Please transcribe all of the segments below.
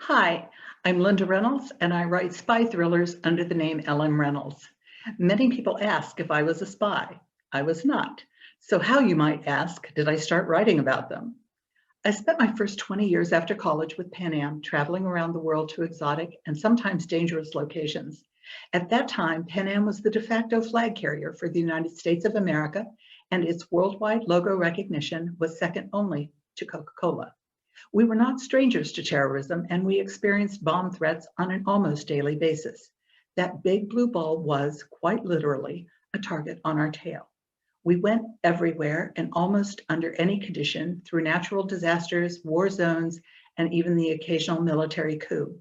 Hi, I'm Linda Reynolds, and I write spy thrillers under the name L.M. Reynolds. Many people ask if I was a spy. I was not. So how, you might ask, did I start writing about them? I spent my first 20 years after college with Pan Am, traveling around the world to exotic and sometimes dangerous locations. At that time, Pan Am was the de facto flag carrier for the United States of America, and its worldwide logo recognition was second only to Coca-Cola. We were not strangers to terrorism, and we experienced bomb threats on an almost daily basis. That big blue ball was, quite literally, a target on our tail. We went everywhere and almost under any condition through natural disasters, war zones, and even the occasional military coup.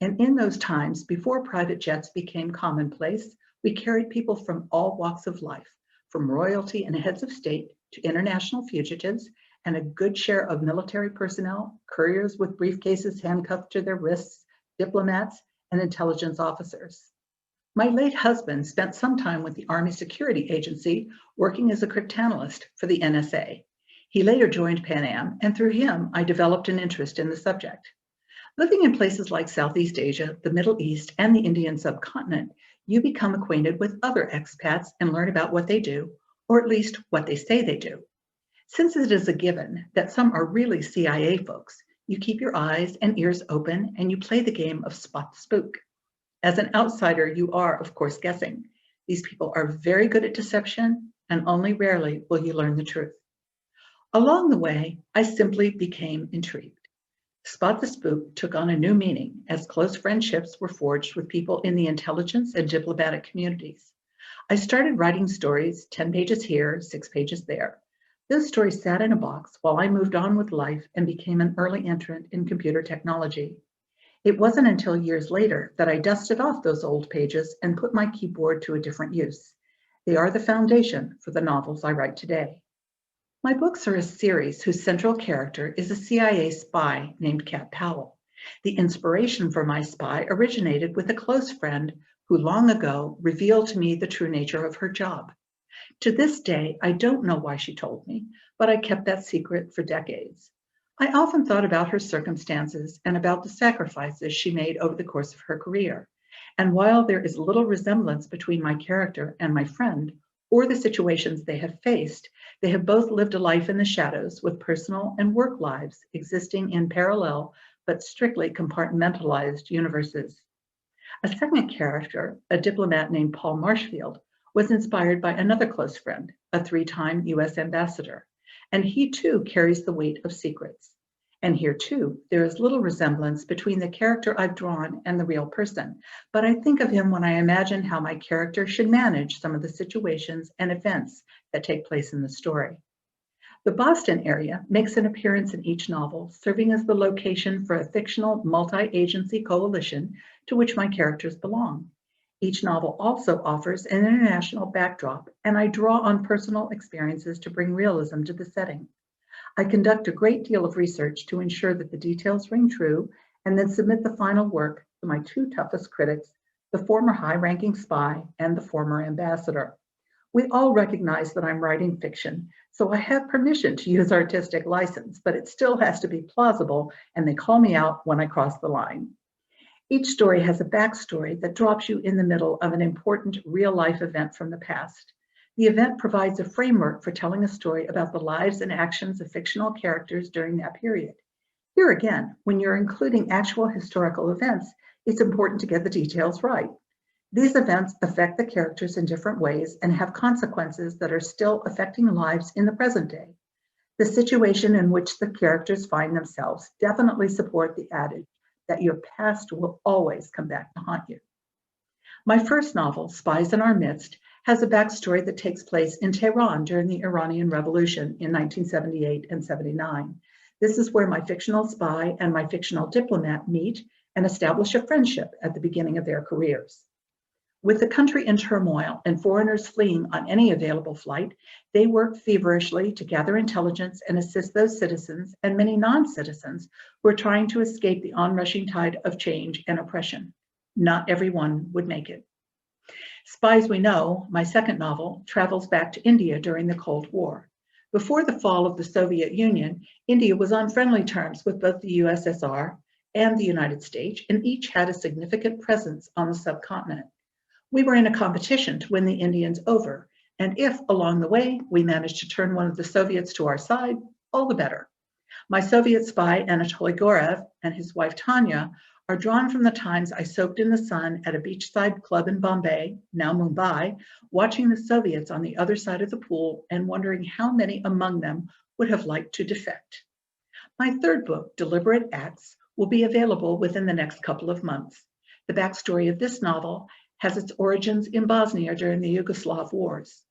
And in those times, before private jets became commonplace, we carried people from all walks of life, from royalty and heads of state to international fugitives, and a good share of military personnel, couriers with briefcases handcuffed to their wrists, diplomats, and intelligence officers. My late husband spent some time with the Army Security Agency working as a cryptanalyst for the NSA. He later joined Pan Am, and through him, I developed an interest in the subject. Living in places like Southeast Asia, the Middle East, and the Indian subcontinent, you become acquainted with other expats and learn about what they do, or at least what they say they do. Since it is a given that some are really CIA folks, you keep your eyes and ears open and you play the game of spot the spook. As an outsider, you are, of course, guessing. These people are very good at deception, and only rarely will you learn the truth. Along the way, I simply became intrigued. Spot the Spook took on a new meaning as close friendships were forged with people in the intelligence and diplomatic communities. I started writing stories, 10 pages here, 6 pages there. Those stories sat in a box while I moved on with life and became an early entrant in computer technology. It wasn't until years later that I dusted off those old pages and put my keyboard to a different use. They are the foundation for the novels I write today. My books are a series whose central character is a CIA spy named Kat Powell. The inspiration for my spy originated with a close friend who long ago revealed to me the true nature of her job. To this day, I don't know why she told me, but I kept that secret for decades. I often thought about her circumstances and about the sacrifices she made over the course of her career. And while there is little resemblance between my character and my friend, or the situations they have faced, they have both lived a life in the shadows with personal and work lives existing in parallel but strictly compartmentalized universes. A second character, a diplomat named Paul Marshfield, was inspired by another close friend, a 3-time US ambassador, and he too carries the weight of secrets. And here too, there is little resemblance between the character I've drawn and the real person, but I think of him when I imagine how my character should manage some of the situations and events that take place in the story. The Boston area makes an appearance in each novel, serving as the location for a fictional multi-agency coalition to which my characters belong. Each novel also offers an international backdrop, and I draw on personal experiences to bring realism to the setting. I conduct a great deal of research to ensure that the details ring true, and then submit the final work to my 2 toughest critics, the former high-ranking spy and the former ambassador. We all recognize that I'm writing fiction, so I have permission to use artistic license, but it still has to be plausible, and they call me out when I cross the line. Each story has a backstory that drops you in the middle of an important real-life event from the past. The event provides a framework for telling a story about the lives and actions of fictional characters during that period. Here again, when you're including actual historical events, it's important to get the details right. These events affect the characters in different ways and have consequences that are still affecting lives in the present day. The situation in which the characters find themselves definitely support the adage that your past will always come back to haunt you. My first novel, Spies in Our Midst, has a backstory that takes place in Tehran during the Iranian Revolution in 1978 and 79. This is where my fictional spy and my fictional diplomat meet and establish a friendship at the beginning of their careers. With the country in turmoil and foreigners fleeing on any available flight, they work feverishly to gather intelligence and assist those citizens and many non-citizens who are trying to escape the onrushing tide of change and oppression. Not everyone would make it. Spies We Know, my second novel, travels back to India during the Cold War. Before the fall of the Soviet Union, India was on friendly terms with both the USSR and the United States, and each had a significant presence on the subcontinent. We were in a competition to win the Indians over, and if along the way we managed to turn one of the Soviets to our side, all the better. My Soviet spy, Anatoly Gorev, and his wife Tanya are drawn from the times I soaked in the sun at a beachside club in Bombay, now Mumbai, watching the Soviets on the other side of the pool and wondering how many among them would have liked to defect. My third book, Deliberate Acts, will be available within the next couple of months. The backstory of this novel has its origins in Bosnia during the Yugoslav wars.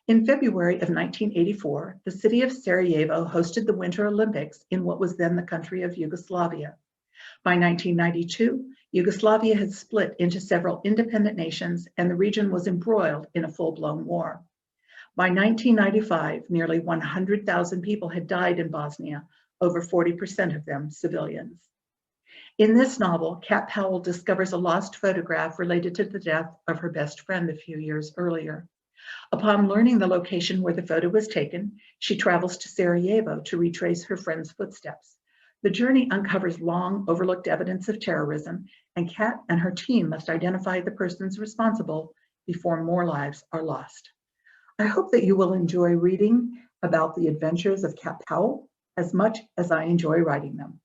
In February of 1984, the city of Sarajevo hosted the Winter Olympics in what was then the country of Yugoslavia. By 1992, Yugoslavia had split into several independent nations and the region was embroiled in a full-blown war. By 1995, nearly 100,000 people had died in Bosnia, over 40% of them civilians. In this novel, Kat Powell discovers a lost photograph related to the death of her best friend a few years earlier. Upon learning the location where the photo was taken, she travels to Sarajevo to retrace her friend's footsteps. The journey uncovers long overlooked evidence of terrorism, and Kat and her team must identify the persons responsible before more lives are lost. I hope that you will enjoy reading about the adventures of Kat Powell as much as I enjoy writing them.